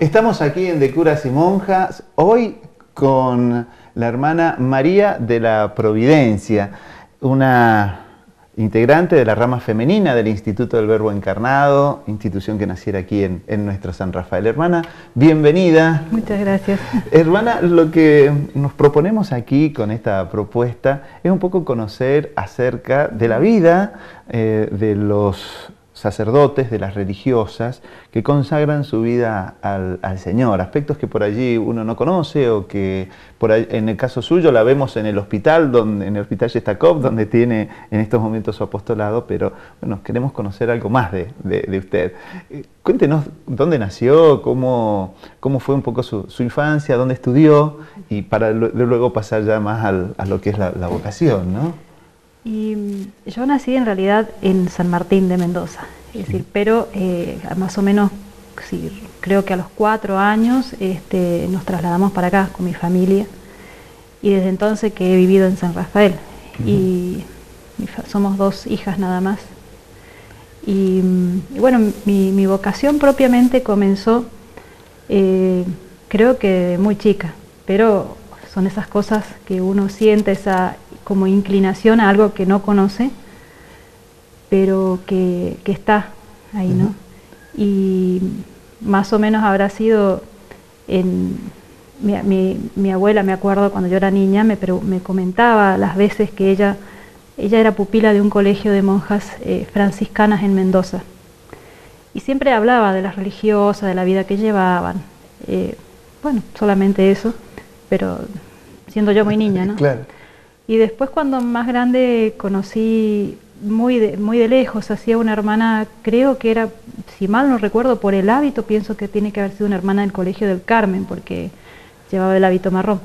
Estamos aquí en De Curas y Monjas, hoy con la hermana María de la Providencia, una integrante de la rama femenina del Instituto del Verbo Encarnado, institución que naciera aquí en nuestro San Rafael. Hermana, bienvenida. Muchas gracias. Hermana, lo que nos proponemos aquí con esta propuesta es un poco conocer acerca de la vida de los sacerdotes, de las religiosas, que consagran su vida al Señor, aspectos que por allí uno no conoce o que por allí, en el caso suyo la vemos en el hospital, en el hospital Shestakov, donde tiene en estos momentos su apostolado, pero bueno, queremos conocer algo más de usted. Cuéntenos dónde nació, cómo fue un poco su infancia, dónde estudió, y para luego pasar ya más a lo que es la vocación, ¿no? Y yo nací en realidad en San Martín de Mendoza, es decir, pero más o menos, sí, creo que a los 4 años nos trasladamos para acá con mi familia, y desde entonces que he vivido en San Rafael, y somos 2 hijas nada más. Y bueno, mi vocación propiamente comenzó, creo que de muy chica, pero son esas cosas que uno siente, esa como inclinación a algo que no conoce, pero que está ahí, ¿no? Y más o menos habrá sido mi abuela, me acuerdo cuando yo era niña, me comentaba las veces que ella era pupila de un colegio de monjas franciscanas en Mendoza, y siempre hablaba de las religiosas, de la vida que llevaban, bueno, solamente eso, pero siendo yo muy niña, ¿no? Claro. Y después, cuando más grande, conocí muy de lejos, hacía una hermana, creo que era, si mal no recuerdo, por el hábito, pienso que tiene que haber sido una hermana del Colegio del Carmen, porque llevaba el hábito marrón.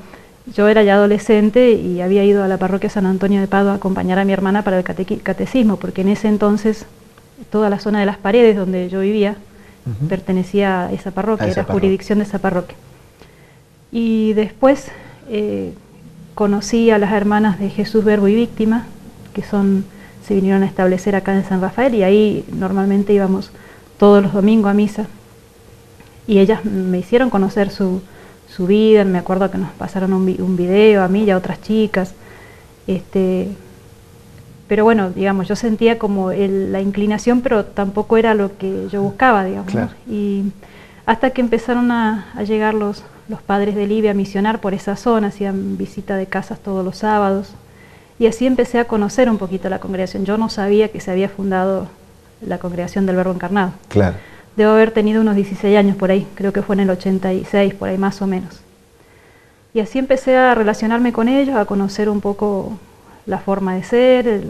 Yo era ya adolescente y había ido a la parroquia San Antonio de Padua a acompañar a mi hermana para el catecismo, porque en ese entonces toda la zona de Las Paredes donde yo vivía pertenecía a esa parroquia, era jurisdicción de esa parroquia. Y después conocí a las hermanas de Jesús, Verbo y Víctima, que se vinieron a establecer acá en San Rafael, y ahí normalmente íbamos todos los domingos a misa, y ellas me hicieron conocer su vida. Me acuerdo que nos pasaron un video a mí y a otras chicas, pero bueno, digamos, yo sentía como la inclinación, pero tampoco era lo que yo buscaba, digamos, claro. ¿No? Y hasta que empezaron a llegar los padres de Libia a misionar por esa zona, hacían visita de casas todos los sábados, y así empecé a conocer un poquito la congregación. Yo no sabía que se había fundado la congregación del Verbo Encarnado. Claro. Debo haber tenido unos 16 años por ahí, creo que fue en el 86, por ahí más o menos. Y así empecé a relacionarme con ellos, a conocer un poco la forma de ser,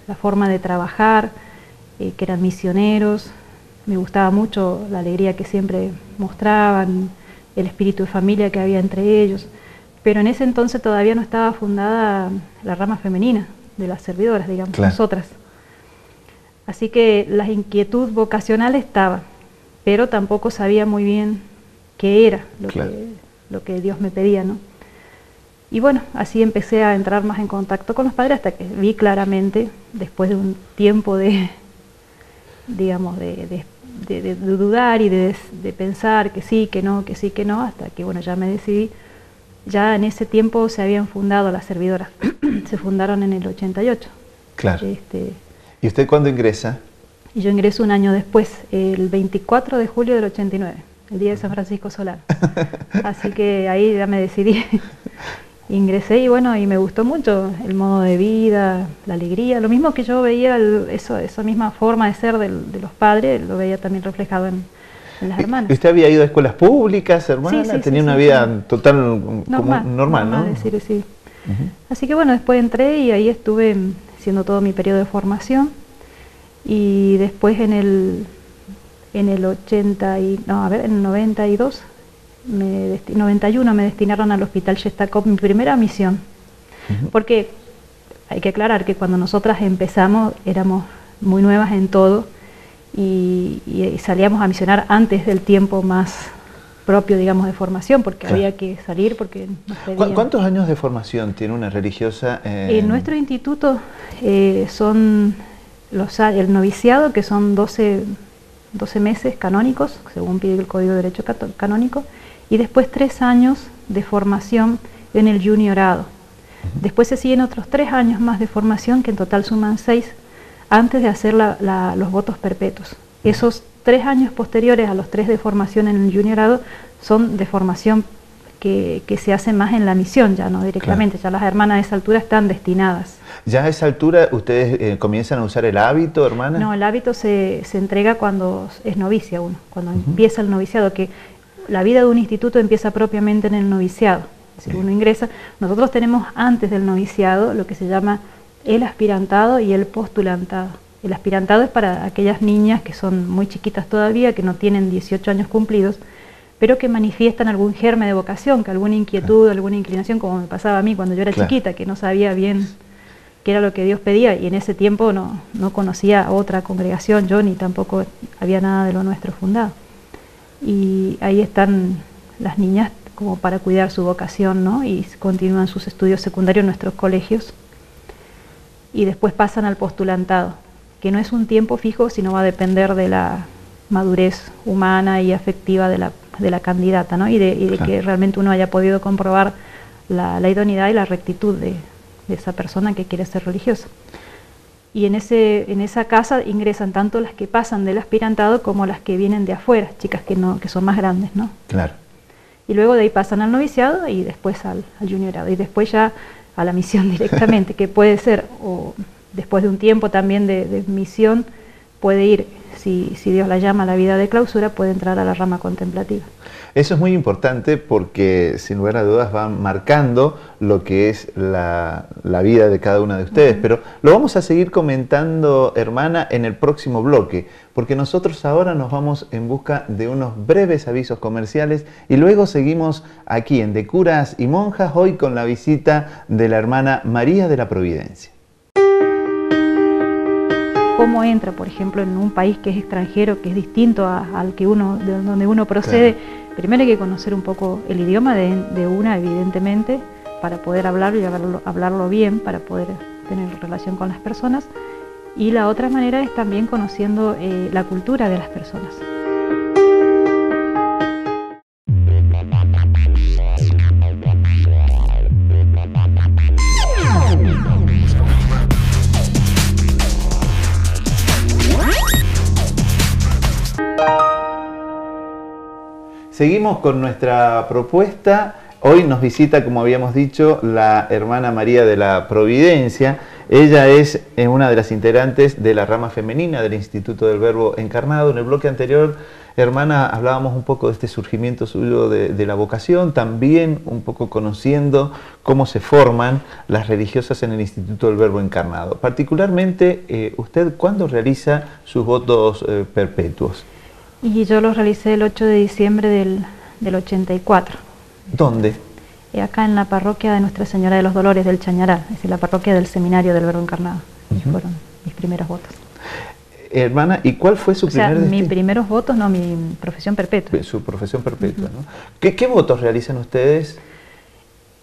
la forma de trabajar, que eran misioneros. Me gustaba mucho la alegría que siempre mostraban, el espíritu de familia que había entre ellos, pero en ese entonces todavía no estaba fundada la rama femenina de las servidoras, digamos, claro. Nosotras. Así que la inquietud vocacional estaba, pero tampoco sabía muy bien qué era claro. lo que Dios me pedía, ¿no? Y bueno, así empecé a entrar más en contacto con los padres, hasta que vi claramente, después de un tiempo de dudar y de pensar que sí, que no, hasta que bueno, ya me decidí. Ya en ese tiempo se habían fundado las servidoras, se fundaron en el 88. Claro. ¿Y usted cuándo ingresa? Y yo ingreso un año después, el 24 de julio del 89, el día de San Francisco Solano. Así que ahí ya me decidí. Ingresé y bueno, y me gustó mucho el modo de vida, la alegría, lo mismo que yo veía, esa misma forma de ser de los padres, lo veía también reflejado en las hermanas. ¿Usted había ido a escuelas públicas, hermana? Sí, tenía una vida total normal, ¿no? Decir, sí. Así que bueno, después entré y ahí estuve haciendo todo mi periodo de formación, y después en el 92, 91 me destinaron al hospital Shestakov, mi primera misión, porque hay que aclarar que cuando nosotras empezamos éramos muy nuevas en todo, y salíamos a misionar antes del tiempo más propio, digamos, de formación, porque claro. Había que salir porque nos pedían. ¿Cuántos años de formación tiene una religiosa? En nuestro instituto son el noviciado, que son 12 12 meses canónicos, según pide el Código de Derecho Canónico, y después 3 años de formación en el juniorado. Después se siguen otros 3 años más de formación, que en total suman 6, antes de hacer los votos perpetuos. Esos 3 años posteriores a los 3 de formación en el juniorado son de formación que se hace más en la misión, ya no directamente, ya las hermanas a esa altura están destinadas. ¿Ya a esa altura ustedes comienzan a usar el hábito, hermana? No, el hábito se entrega cuando es novicia uno, cuando empieza el noviciado, que la vida de un instituto empieza propiamente en el noviciado. Es decir, uno ingresa. Nosotros tenemos antes del noviciado lo que se llama el aspirantado y el postulantado. El aspirantado es para aquellas niñas que son muy chiquitas todavía, que no tienen 18 años cumplidos, pero que manifiestan algún germen de vocación, que alguna inquietud, alguna inclinación, como me pasaba a mí cuando yo era chiquita, que no sabía bien qué era lo que Dios pedía, y en ese tiempo no conocía otra congregación, yo ni tampoco había nada de lo nuestro fundado. Y ahí están las niñas como para cuidar su vocación, ¿no? Y continúan sus estudios secundarios en nuestros colegios. Y después pasan al postulantado, que no es un tiempo fijo, sino va a depender de la madurez humana y afectiva de la candidata, ¿no? Y de que realmente uno haya podido comprobar la idoneidad y la rectitud de esa persona que quiere ser religiosa. Y en esa casa ingresan tanto las que pasan del aspirantado como las que vienen de afuera, chicas que son más grandes, ¿no? Claro. Y luego de ahí pasan al noviciado y después al juniorado, y después ya a la misión directamente, que puede ser, o después de un tiempo también de misión, puede ir, si Dios la llama a la vida de clausura, puede entrar a la rama contemplativa. Eso es muy importante porque sin lugar a dudas van marcando lo que es la vida de cada una de ustedes, pero lo vamos a seguir comentando, hermana, en el próximo bloque, porque nosotros ahora nos vamos en busca de unos breves avisos comerciales y luego seguimos aquí en De Curas y Monjas, hoy con la visita de la hermana María de la Providencia. Cómo entra, por ejemplo, en un país que es extranjero, que es distinto al que de donde uno procede. Claro. Primero hay que conocer un poco el idioma de una, evidentemente, para poder hablarlo y hablarlo bien, para poder tener relación con las personas. Y la otra manera es también conociendo la cultura de las personas. Seguimos con nuestra propuesta. Hoy nos visita, como habíamos dicho, la hermana María de la Providencia. Ella es una de las integrantes de la rama femenina del Instituto del Verbo Encarnado. En el bloque anterior, hermana, hablábamos un poco de este surgimiento suyo de la vocación, también un poco conociendo cómo se forman las religiosas en el Instituto del Verbo Encarnado. Particularmente, ¿usted cuándo realiza sus votos perpetuos? Y yo los realicé el 8 de diciembre del 84. ¿Dónde? Acá en la parroquia de Nuestra Señora de los Dolores del Chañaral, es decir, la parroquia del Seminario del Verbo Encarnado. Fueron mis primeros votos. Hermana, ¿y cuál fue su primer destino? Mis primeros votos, no, mi profesión perpetua. Su profesión perpetua, ¿no? ¿Qué votos realizan ustedes?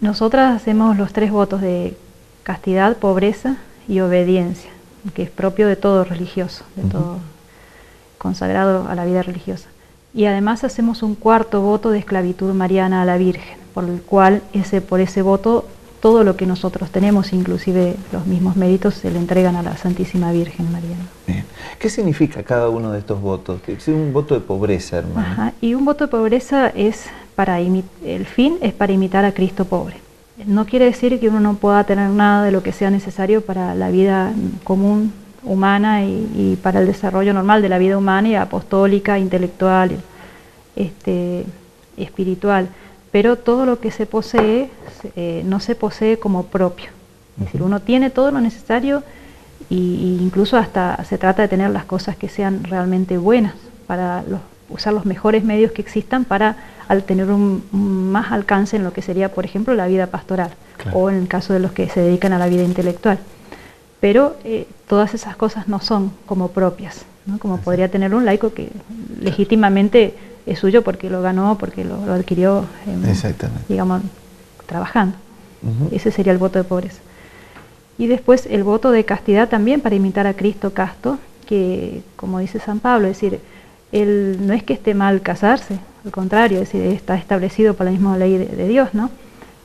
Nosotras hacemos los 3 votos de castidad, pobreza y obediencia, que es propio de todo religioso, de todo consagrado a la vida religiosa. Y además hacemos un 4.º voto de esclavitud mariana a la Virgen, por el cual por ese voto todo lo que nosotros tenemos, inclusive los mismos méritos, se le entregan a la Santísima Virgen Mariana. Bien. ¿Qué significa cada uno de estos votos? Es un voto de pobreza, hermana. Ajá. Y un voto de pobreza es el fin es para imitar a Cristo pobre. No quiere decir que uno no pueda tener nada de lo que sea necesario para la vida común humana y para el desarrollo normal de la vida humana y apostólica, intelectual, espiritual, pero todo lo que se posee no se posee como propio. Es decir, uno tiene todo lo necesario e incluso hasta se trata de tener las cosas que sean realmente buenas, para usar los mejores medios que existan para tener un más alcance en lo que sería, por ejemplo, la vida pastoral, claro, o en el caso de los que se dedican a la vida intelectual. Pero todas esas cosas no son como propias, ¿no? Como podría tener un laico que legítimamente es suyo porque lo ganó, porque lo adquirió, digamos, trabajando. Ese sería el voto de pobreza. Y después el voto de castidad también para imitar a Cristo casto, que como dice San Pablo, es decir, no es que esté mal casarse, al contrario, es decir, está establecido por la misma ley de Dios, ¿no?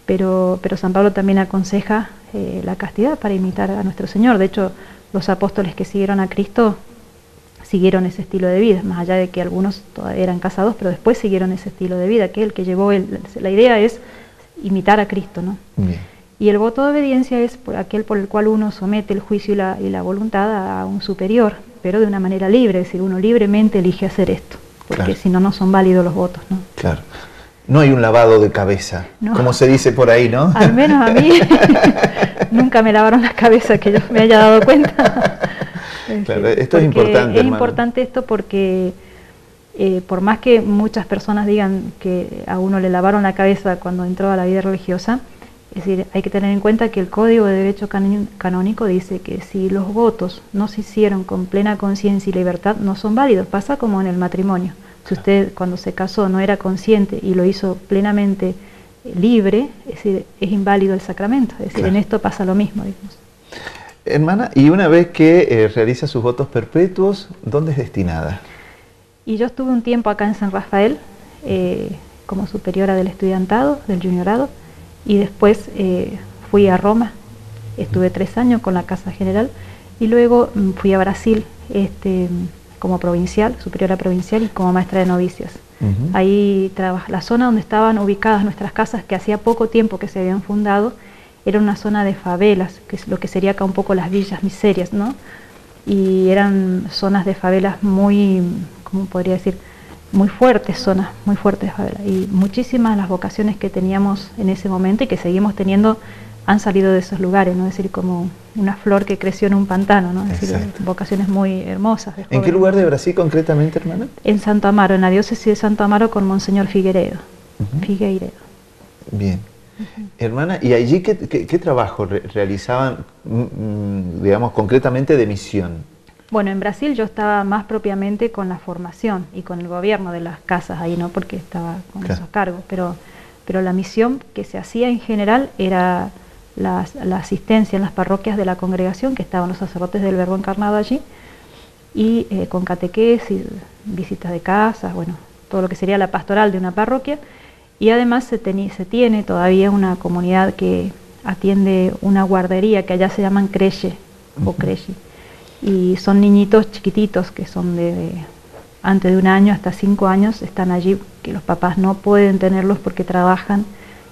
Pero San Pablo también aconseja la castidad para imitar a nuestro Señor. De hecho, los apóstoles que siguieron a Cristo siguieron ese estilo de vida, más allá de que algunos todavía eran casados, pero después siguieron ese estilo de vida, que el que llevó la idea es imitar a Cristo, ¿no? Bien. Y el voto de obediencia es aquel por el cual uno somete el juicio y la voluntad a un superior, pero de una manera libre, es decir, uno libremente elige hacer esto, porque claro, si no, no son válidos los votos, ¿no? Claro. No hay un lavado de cabeza, no, como se dice por ahí, ¿no? Al menos a mí nunca me lavaron la cabeza, que yo me haya dado cuenta. Claro, esto es importante, es importante esto porque por más que muchas personas digan que a uno le lavaron la cabeza cuando entró a la vida religiosa, es decir, hay que tener en cuenta que el Código de Derecho Canónico dice que si los votos no se hicieron con plena conciencia y libertad, no son válidos. Pasa como en el matrimonio. Si usted cuando se casó no era consciente y lo hizo plenamente libre, es decir, es inválido el sacramento. Es decir, claro, en esto pasa lo mismo, digamos. Hermana, y una vez que realiza sus votos perpetuos, ¿dónde es destinada? Y yo estuve un tiempo acá en San Rafael como superiora del estudiantado, del juniorado, y después fui a Roma, estuve 3 años con la Casa General, y luego fui a Brasil como provincial, superiora provincial y como maestra de novicias. Ahí la zona donde estaban ubicadas nuestras casas, que hacía poco tiempo que se habían fundado, era una zona de favelas, que es lo que sería acá un poco las villas miserias, ¿no? Y eran zonas de favelas muy, ¿cómo podría decir?, muy fuertes, zonas muy fuertes de favela. Y muchísimas de las vocaciones que teníamos en ese momento y que seguimos teniendo han salido de esos lugares, ¿no? Es decir, como una flor que creció en un pantano, ¿no? Es decir, vocaciones muy hermosas. ¿En qué lugar de Brasil concretamente, hermana? En Santo Amaro, en la diócesis de Santo Amaro con Monseñor Figueiredo. Figueiredo. Bien. Hermana, ¿y allí qué trabajo realizaban, digamos, concretamente de misión? Bueno, en Brasil yo estaba más propiamente con la formación y con el gobierno de las casas ahí, ¿no? Porque estaba con esos cargos, pero la misión que se hacía en general era la asistencia en las parroquias de la congregación, que estaban los sacerdotes del Verbo encarnado allí, y con catequesis, visitas de casas, bueno, todo lo que sería la pastoral de una parroquia, y además se tiene todavía una comunidad que atiende una guardería que allá se llaman creche o creche, y son niñitos chiquititos que son de antes de 1 año hasta 5 años, están allí, que los papás no pueden tenerlos porque trabajan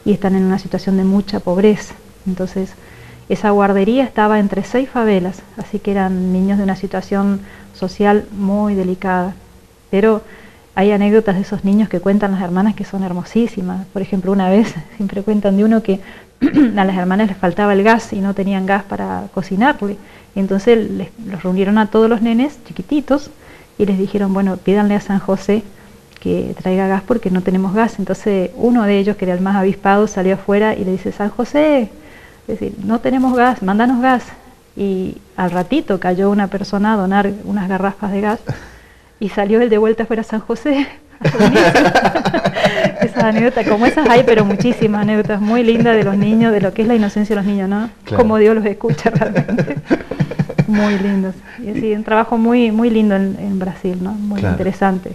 y están en una situación de mucha pobreza. Entonces esa guardería estaba entre 6 favelas, así que eran niños de una situación social muy delicada, pero hay anécdotas de esos niños que cuentan las hermanas que son hermosísimas. Por ejemplo, una vez siempre cuentan de uno que a las hermanas les faltaba el gas y no tenían gas para cocinarle. Entonces los reunieron a todos los nenes chiquititos y les dijeron, bueno, pídanle a San José que traiga gas porque no tenemos gas. Entonces uno de ellos, que era el más avispado, salió afuera y le dice, San José, es decir, no tenemos gas, mándanos gas. Y al ratito cayó una persona a donar unas garrafas de gas y salió él de vuelta afuera a San José. Esas anécdotas, como esas hay, pero muchísimas anécdotas muy lindas de los niños, de lo que es la inocencia de los niños, ¿no? Claro. Como Dios los escucha realmente. Muy lindos. Y así, un trabajo muy, muy lindo en Brasil, ¿no? Muy interesante.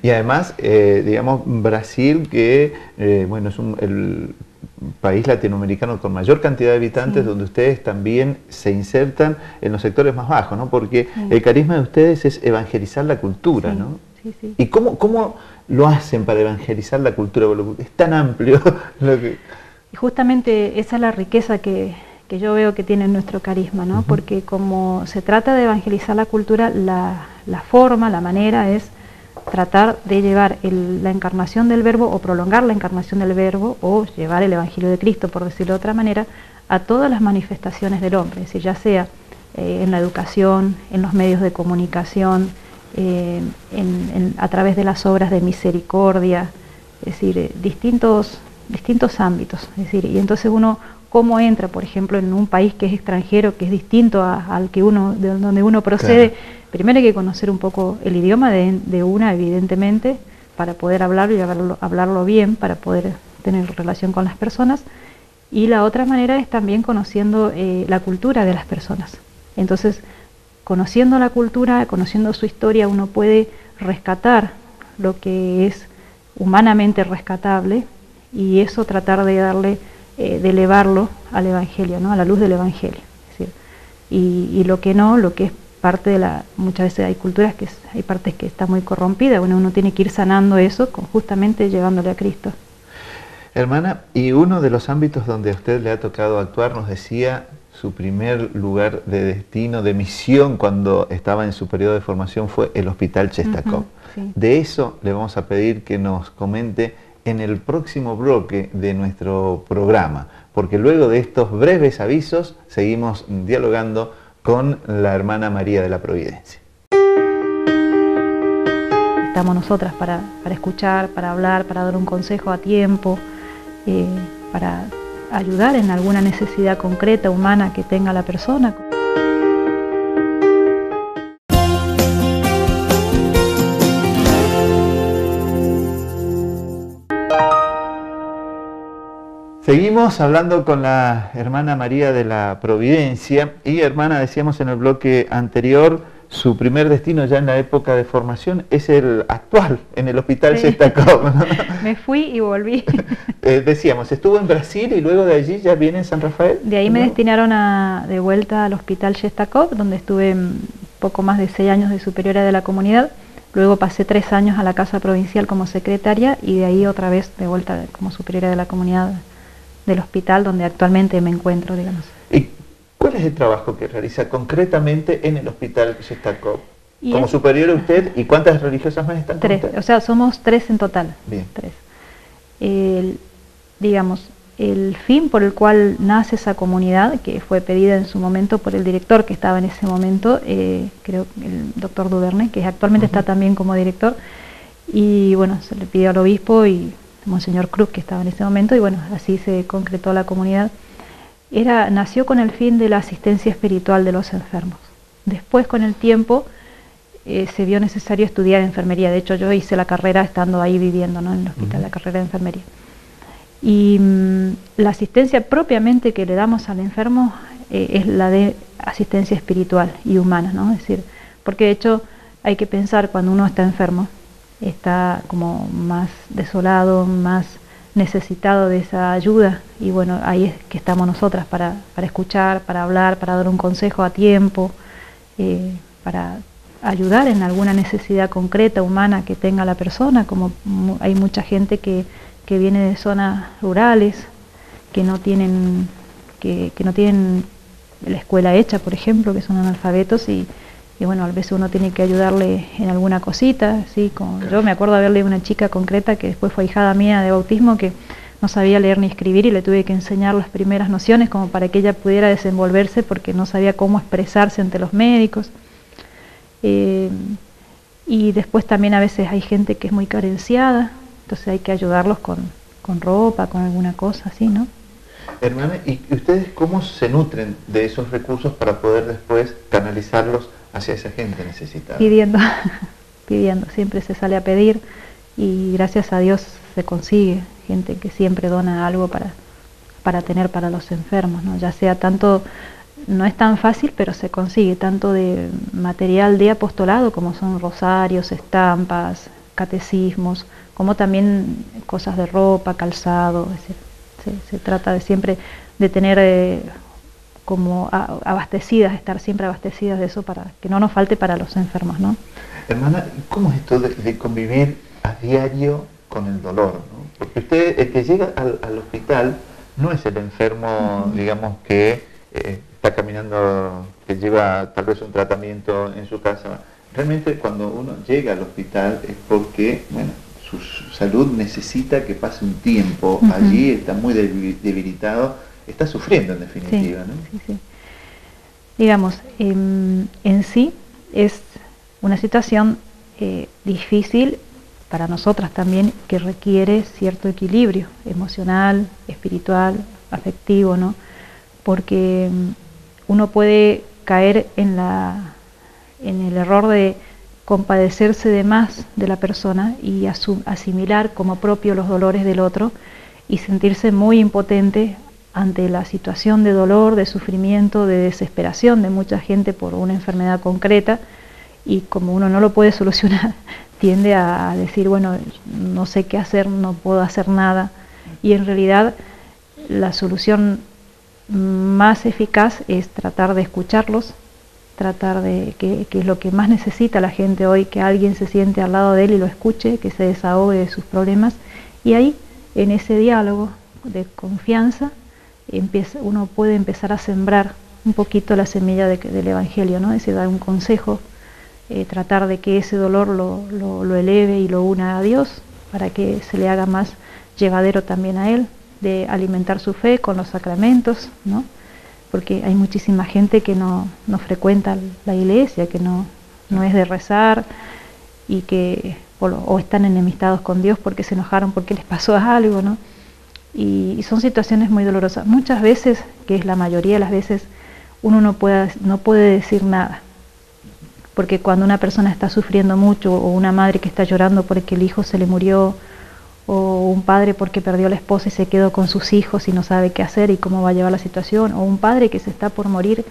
Y además, digamos, Brasil, que bueno, es el país latinoamericano con mayor cantidad de habitantes, donde ustedes también se insertan en los sectores más bajos, ¿no? Porque el carisma de ustedes es evangelizar la cultura, ¿no? Sí. ¿Y cómo lo hacen para evangelizar la cultura? Es tan amplio lo que... Y justamente esa es la riqueza que yo veo que tiene nuestro carisma, ¿no? Porque como se trata de evangelizar la cultura, la forma, la manera es tratar de llevar la encarnación del Verbo o prolongar la encarnación del Verbo o llevar el Evangelio de Cristo, por decirlo de otra manera, a todas las manifestaciones del hombre, es decir, ya sea en la educación, en los medios de comunicación, a través de las obras de misericordia, es decir, distintos ámbitos, es decir, y entonces uno cómo entra, por ejemplo, en un país que es extranjero, que es distinto al que de donde uno procede. Primero hay que conocer un poco el idioma de una, evidentemente, para poder hablarlo y hablarlo bien, para poder tener relación con las personas. Y la otra manera es también conociendo la cultura de las personas. Entonces, conociendo la cultura, conociendo su historia, uno puede rescatar lo que es humanamente rescatable y eso tratar de darle, de elevarlo al Evangelio, ¿no? A la luz del Evangelio. Es decir, y lo que no, lo que es parte de la, muchas veces hay culturas que hay partes que está muy corrompida, bueno, uno tiene que ir sanando eso justamente llevándole a Cristo. Hermana, y uno de los ámbitos donde a usted le ha tocado actuar, nos decía, su primer lugar de destino, de misión cuando estaba en su periodo de formación fue el Hospital Chéstachov. Sí. De eso le vamos a pedir que nos comente en el próximo bloque de nuestro programa, porque luego de estos breves avisos seguimos dialogando con la hermana María de la Providencia. Estamos nosotras para escuchar, para hablar, para dar un consejo a tiempo, para ayudar en alguna necesidad concreta, humana que tenga la persona. Seguimos hablando con la hermana María de la Providencia y hermana, decíamos en el bloque anterior, su primer destino ya en la época de formación es el actual, en el Hospital Chéstachov, ¿no? Me fui y volví. Decíamos, estuvo en Brasil y luego de allí ya viene en San Rafael. De ahí me destinaron de vuelta al Hospital Chéstachov, donde estuve poco más de 6 años de superiora de la comunidad. Luego pasé 3 años a la Casa Provincial como secretaria y de ahí otra vez de vuelta como superiora de la comunidad del hospital donde actualmente me encuentro, digamos. ¿Y cuál es el trabajo que realiza concretamente en el Hospital Chéstachov? Como superiora usted, ¿y cuántas religiosas más están con 3, usted? o sea, somos 3 en total. Bien. 3. Digamos, el fin por el cual nace esa comunidad, que fue pedida en su momento por el director que estaba en ese momento, creo el doctor Duvernay, que actualmente está también como director, y bueno, se le pidió al obispo y Monseñor Cruz, que estaba en ese momento, y bueno, así se concretó la comunidad. Nació con el fin de la asistencia espiritual de los enfermos. Después, con el tiempo, se vio necesario estudiar enfermería. De hecho, yo hice la carrera estando ahí viviendo, ¿no? En el hospital, la carrera de enfermería. Y la asistencia propiamente que le damos al enfermo es la de asistencia espiritual y humana, ¿no? Es decir, porque de hecho hay que pensar cuando uno está enfermo, está como más desolado, más necesitado de esa ayuda, y bueno, ahí es que estamos nosotras para escuchar, para hablar, para dar un consejo a tiempo, para ayudar en alguna necesidad concreta, humana que tenga la persona, como hay mucha gente que viene de zonas rurales, que no tienen la escuela hecha, por ejemplo, que son analfabetos, y bueno, a veces uno tiene que ayudarle en alguna cosita, ¿sí? Yo me acuerdo haberle una chica concreta que después fue ahijada mía de bautismo, que no sabía leer ni escribir y le tuve que enseñar las primeras nociones como para que ella pudiera desenvolverse porque no sabía cómo expresarse ante los médicos. Y después también a veces hay gente que es muy carenciada, entonces hay que ayudarlos con ropa, con alguna cosa así, ¿no? Hermana, ¿y ustedes cómo se nutren de esos recursos para poder después canalizarlos hacia esa gente necesitada? Pidiendo, siempre se sale a pedir y gracias a Dios se consigue gente que siempre dona algo para tener para los enfermos, ¿no? Ya sea tanto, no es tan fácil, pero se consigue tanto de material de apostolado como son rosarios, estampas, catecismos, como también cosas de ropa, calzado, es decir, se trata de siempre de tener como abastecidas, estar siempre abastecidas de eso para que no nos falte para los enfermos, ¿no? Hermana, ¿cómo es esto de convivir a diario con el dolor, ¿no? Porque usted, el que llega al hospital, no es el enfermo, digamos, que está caminando, que lleva tal vez un tratamiento en su casa. Realmente cuando uno llega al hospital es porque, bueno, su salud necesita que pase un tiempo allí, está muy debilitado, está sufriendo en definitiva, sí, ¿no? Sí, sí. Digamos, en sí es una situación difícil para nosotras también, que requiere cierto equilibrio emocional, espiritual, afectivo, ¿no? Porque uno puede caer en el error de compadecerse de más de la persona y asimilar como propio los dolores del otro y sentirse muy impotente ante la situación de dolor, de sufrimiento, de desesperación de mucha gente por una enfermedad concreta, y como uno no lo puede solucionar, tiende a decir, bueno, no sé qué hacer, no puedo hacer nada. Y en realidad la solución más eficaz es tratar de escucharlos, tratar de, que es lo que más necesita la gente hoy, que alguien se siente al lado de él y lo escuche, que se desahogue de sus problemas. Y ahí, en ese diálogo de confianza, uno puede empezar a sembrar un poquito la semilla del Evangelio, ¿no? Es decir, dar un consejo, tratar de que ese dolor lo eleve y lo una a Dios, para que se le haga más llevadero también a Él, de alimentar su fe con los sacramentos, ¿no? Porque hay muchísima gente que no frecuenta la iglesia, que no es de rezar, y que o están enemistados con Dios porque se enojaron porque les pasó algo, ¿no? Y son situaciones muy dolorosas. Muchas veces, que es la mayoría de las veces, uno no puede decir nada, porque cuando una persona está sufriendo mucho, o una madre que está llorando porque el hijo se le murió, o un padre porque perdió a la esposa y se quedó con sus hijos y no sabe qué hacer y cómo va a llevar la situación, o un padre que se está por morir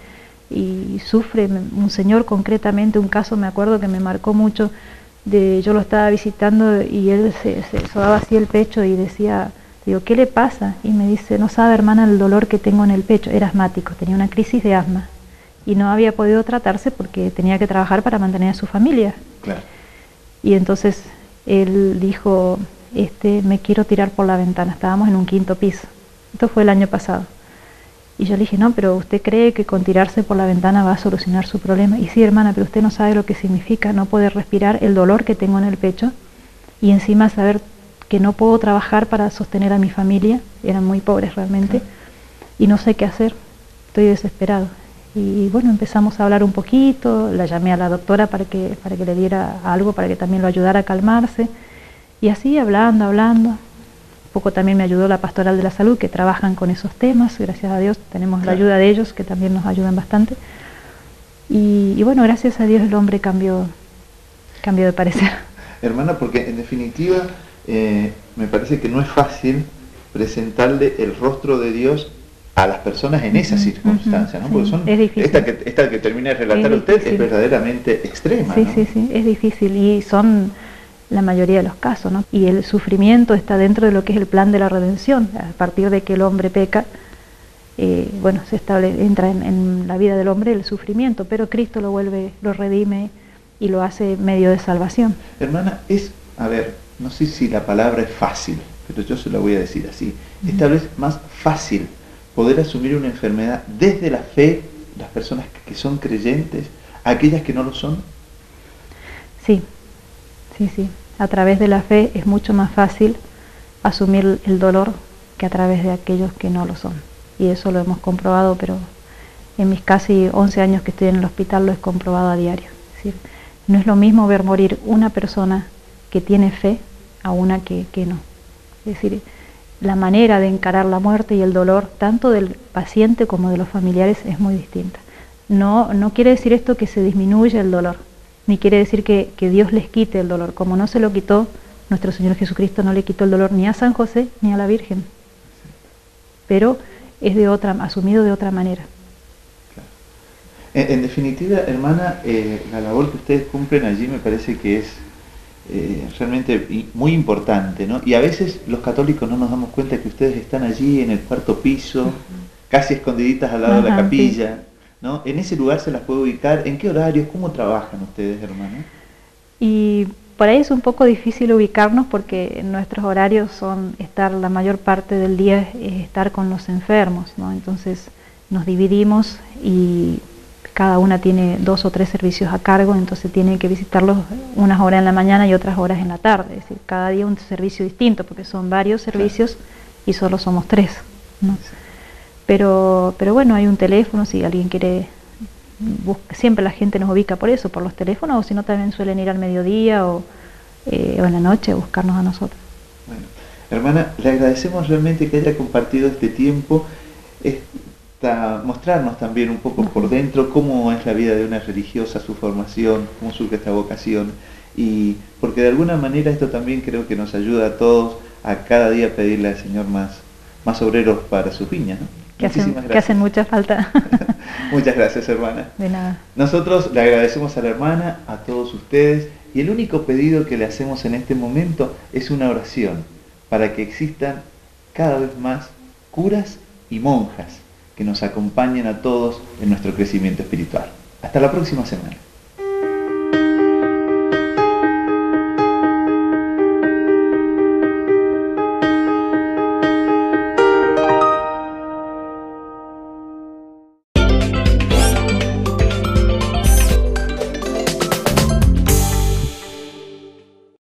y sufre, un señor concretamente, un caso me acuerdo que me marcó mucho, yo lo estaba visitando y él se sobaba así el pecho y decía, digo, ¿qué le pasa? Y me dice, no sabe, hermana, el dolor que tengo en el pecho. Era asmático, tenía una crisis de asma y no había podido tratarse porque tenía que trabajar para mantener a su familia. Claro. Y entonces él dijo, me quiero tirar por la ventana. Estábamos en un 5.º piso. Esto fue el año pasado. Y yo le dije, no, pero ¿usted cree que con tirarse por la ventana va a solucionar su problema? Y sí, hermana, pero usted no sabe lo que significa no poder respirar, el dolor que tengo en el pecho, y encima saber que no puedo trabajar para sostener a mi familia, eran muy pobres realmente, y no sé qué hacer, estoy desesperado. Y bueno, empezamos a hablar un poquito, la llamé a la doctora para que le diera algo, para que también lo ayudara a calmarse, y así hablando, un poco también me ayudó la Pastoral de la Salud, que trabajan con esos temas, gracias a Dios tenemos la ayuda de ellos, que también nos ayudan bastante, y bueno, gracias a Dios el hombre cambió de parecer. Hermana, porque en definitiva me parece que no es fácil presentarle el rostro de Dios a las personas en esas circunstancias, ¿no? Sí, porque son, es difícil. esta que termina de relatar usted es verdaderamente extrema, sí, ¿no? Sí, es difícil, y son la mayoría de los casos, ¿no? Y el sufrimiento está dentro de lo que es el plan de la redención. A partir de que el hombre peca, bueno, entra en la vida del hombre el sufrimiento, pero Cristo lo redime y lo hace medio de salvación. Hermana, a ver, no sé si la palabra es fácil, pero yo se la voy a decir así. Es tal vez más fácil poder asumir una enfermedad desde la fe, las personas que son creyentes, aquellas que no lo son. Sí. A través de la fe es mucho más fácil asumir el dolor que a través de aquellos que no lo son. Y eso lo hemos comprobado, pero en mis casi 11 años que estoy en el hospital lo he comprobado a diario. Es decir, no es lo mismo ver morir una persona que tiene fe a una que no. Es decir, la manera de encarar la muerte y el dolor, tanto del paciente como de los familiares, es muy distinta. No quiere decir esto que se disminuya el dolor, ni quiere decir que Dios les quite el dolor. Como no se lo quitó, nuestro Señor Jesucristo no le quitó el dolor ni a San José ni a la Virgen. Pero es asumido de otra manera. En definitiva, hermana, la labor que ustedes cumplen allí me parece que es realmente muy importante, ¿no? Y a veces los católicos no nos damos cuenta que ustedes están allí en el 4.º piso, casi escondiditas al lado de la capilla, sí. ¿No? En ese lugar se las puede ubicar. ¿En qué horarios? ¿Cómo trabajan ustedes, hermana? Y por ahí es un poco difícil ubicarnos porque nuestros horarios son la mayor parte del día es estar con los enfermos, ¿no? Entonces nos dividimos y cada una tiene 2 o 3 servicios a cargo, entonces tiene que visitarlos unas horas en la mañana y otras horas en la tarde. Es decir, cada día un servicio distinto porque son varios servicios y solo somos 3, ¿no? Sí. Pero bueno, hay un teléfono, si alguien quiere, siempre la gente nos ubica por eso, por los teléfonos, o si no también suelen ir al mediodía o en la noche a buscarnos a nosotros. Bueno, hermana, le agradecemos realmente que haya compartido este tiempo, mostrarnos también un poco por dentro cómo es la vida de una religiosa, su formación, cómo surge esta vocación, y porque de alguna manera esto también creo que nos ayuda a todos a cada día pedirle al Señor más obreros para sus viñas, ¿no? Que hacen mucha falta. Muchas gracias, hermana. De nada. Nosotros le agradecemos a la hermana, a todos ustedes, Y el único pedido que le hacemos en este momento es una oración para que existan cada vez más curas y monjas que nos acompañen a todos en nuestro crecimiento espiritual. Hasta la próxima semana.